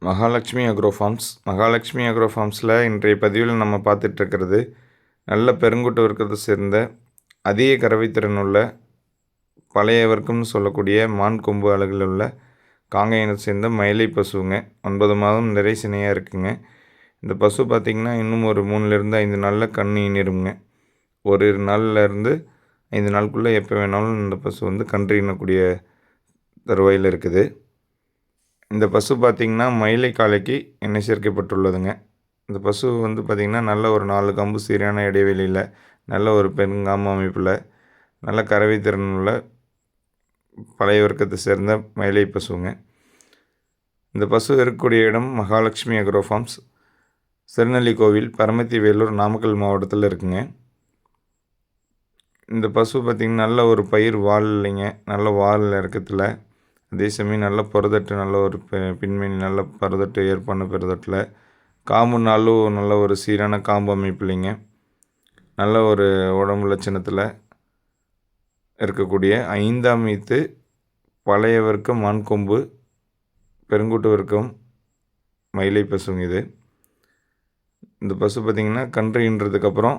Mahalakshmi agro farms. Mahalakshmi agro ஃபார்ம்ஸில் இன்றைய பதிவில் நம்ம பார்த்துட்ருக்கிறது நல்ல பெருங்குட்டு வர்க்கத்தை சேர்ந்த அதிக கறவைத்திறன் உள்ள பழைய வர்க்கம்னு சொல்லக்கூடிய மான் கொம்பு அழகில் உள்ள காங்கேயனை சேர்ந்த மயிலை பசுங்க. 9 மாதம் நிறை சினையாக இருக்குங்க. இந்த பசு பார்த்திங்கன்னா இன்னும் ஒரு 3லேருந்து 5 நாளில் கன்று ஈனிருங்க. ஒரு நாள்லேருந்து 5 நாளுக்குள்ளே எப்போ வேணாலும் இந்த பசு வந்து கன்று ஈனக்கூடிய தருவாயில் இருக்குது. இந்த பசு பார்த்திங்கன்னா மயிலை காளைக்கு எண்ணெய் சேர்க்கப்பட்டுள்ளதுங்க. இந்த பசு வந்து பார்த்திங்கன்னா நல்ல ஒரு 4 கம்பு சீரான இடைவெளியில் நல்ல ஒரு பெருங்காம்பு அமைப்பில் நல்ல கறவை திறன் உள்ள பழைய வர்க்கத்தை சேர்ந்த மயிலை பசுங்க. இந்த பசு இருக்கக்கூடிய இடம் மகாலட்சுமி அக்ரோ ஃபார்ம்ஸ், திருநெல்லிக்கோவில், பரமத்தி வேலூர், நாமக்கல் மாவட்டத்தில் இருக்குங்க. இந்த பசு பார்த்திங்கன்னா நல்ல ஒரு பயிர் வால் இல்லைங்க, நல்ல வால் இறக்கத்தில், அதே சமயம் நல்ல புரதட்டு, நல்ல ஒரு பின்மணி நல்ல பரதட்டு ஏற்பான பெருதட்டில், காம்பு நாளும் நல்ல ஒரு சீரான காம்பு அமைப்பு இல்லைங்க, நல்ல ஒரு உடம்பு லட்சணத்தில் இருக்கக்கூடிய 5ஆம் ஈத்து பழைய வர்க்கம் மான் கொம்பு பெருங்கூட்டு வர்க்கம் மயிலை பசுங்க இது. இந்த பசு பார்த்திங்கன்னா கன்று ஈன்றதுக்கப்புறம்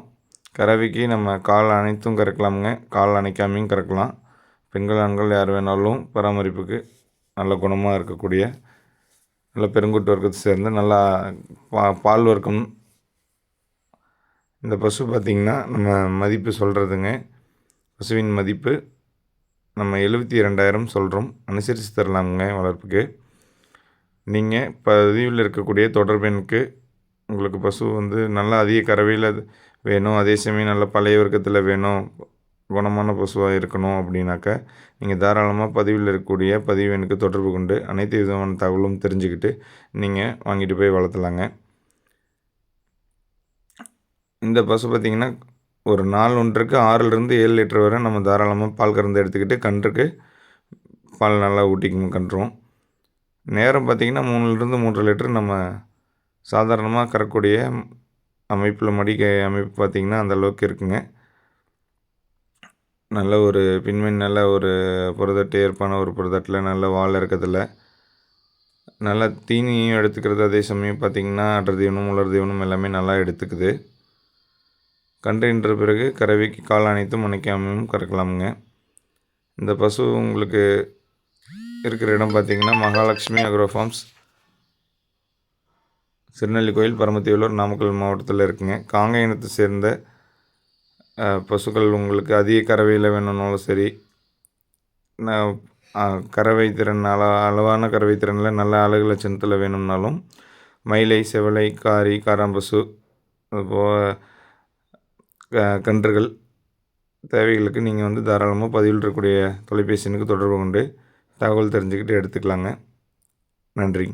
கறவைக்கு நம்ம கால் அனைத்தும் கறக்கலாமுங்க, கால் அணைக்காமையும் கறக்கலாம். பெண்கள் ஆண்கள் யார் வேணாலும் பராமரிப்புக்கு நல்ல குணமாக இருக்கக்கூடிய நல்ல பெருங்குட்டு வர்க்கத்தை சேர்ந்து நல்லா பால் வர்க்கம். இந்த பசு பார்த்திங்கன்னா நம்ம மதிப்பு சொல்கிறதுங்க, பசுவின் மதிப்பு நம்ம 72,000 சொல்கிறோம். அனுசரித்து தரலாமுங்க வளர்ப்புக்கு. நீங்கள் பதிவில் இருக்கக்கூடிய தொடர்பெண்ணுக்கு உங்களுக்கு பசு வந்து நல்லா அதிக கறவையில் வேணும், அதே சமயம் நல்ல பழைய வர்க்கத்தில் வேணும், குணமான பசுவாக இருக்கணும் அப்படின்னாக்கா நீங்கள் தாராளமாக பதிவில் இருக்கக்கூடிய பதிவு எண்ணுக்கு தொடர்பு கொண்டு அனைத்து விதமான தகவலும் தெரிஞ்சுக்கிட்டு நீங்கள் வாங்கிட்டு போய் வளர்த்தலாங்க. இந்த பசு பார்த்திங்கன்னா ஒரு நாள் ஒன்றுக்கு 6லேருந்து 7 லிட்டர் வரை நம்ம தாராளமாக பால் கறந்து எடுத்துக்கிட்டு கன்றுக்கு பால் நல்லா ஊட்டிக்கும் கன்றும். நேரம் பார்த்திங்கன்னா 3லேருந்து 3.5 லிட்டர் நம்ம சாதாரணமாக கறக்கூடிய அமைப்பில் அமைப்பு பார்த்திங்கன்னா அந்தளவுக்கு இருக்குங்க. நல்ல ஒரு பின்மணி நல்ல ஒரு புரதட்டு ஏற்பான ஒரு புரதட்டில் நல்ல வால் இறக்கத்தில் நல்லா தீனியும் எடுத்துக்கிறது. அதே சமயம் பார்த்திங்கன்னா அடர் தீவனம் உலர் தீவனம் எல்லாமே நல்லா எடுத்துக்குது. கன்றுன்ற பிறகு கறவைக்கு கால் அனைத்தும் அணைக்காமையும் கறக்கலாமுங்க. இந்த பசு உங்களுக்கு இருக்கிற இடம் பார்த்திங்கன்னா மகாலட்சுமி அக்ரோ ஃபார்ம்ஸ், திருநெல்லிக்கோவில், பரமத்தி வேலூர், நாமக்கல் மாவட்டத்தில் இருக்குங்க. காங்கேயனத்தை சேர்ந்த பசுக்கள் உங்களுக்கு அதிக கறவையில் வேணும்னாலும் சரி, கறவை திறன் அளவான கறவை திறனில் நல்ல அழகு லட்சணத்தில் வேணும்னாலும் மயிலை, செவலை, காரி, காராம்பசு அதுபோக கன்றுகள் தேவைகளுக்கு நீங்கள் வந்து தாராளமாக பதிவில் இருக்கக்கூடிய தொலைபேசி எண்ணுக்கு தொடர்பு கொண்டு தகவல் தெரிஞ்சுக்கிட்டு எடுத்துக்கலாங்க. நன்றி.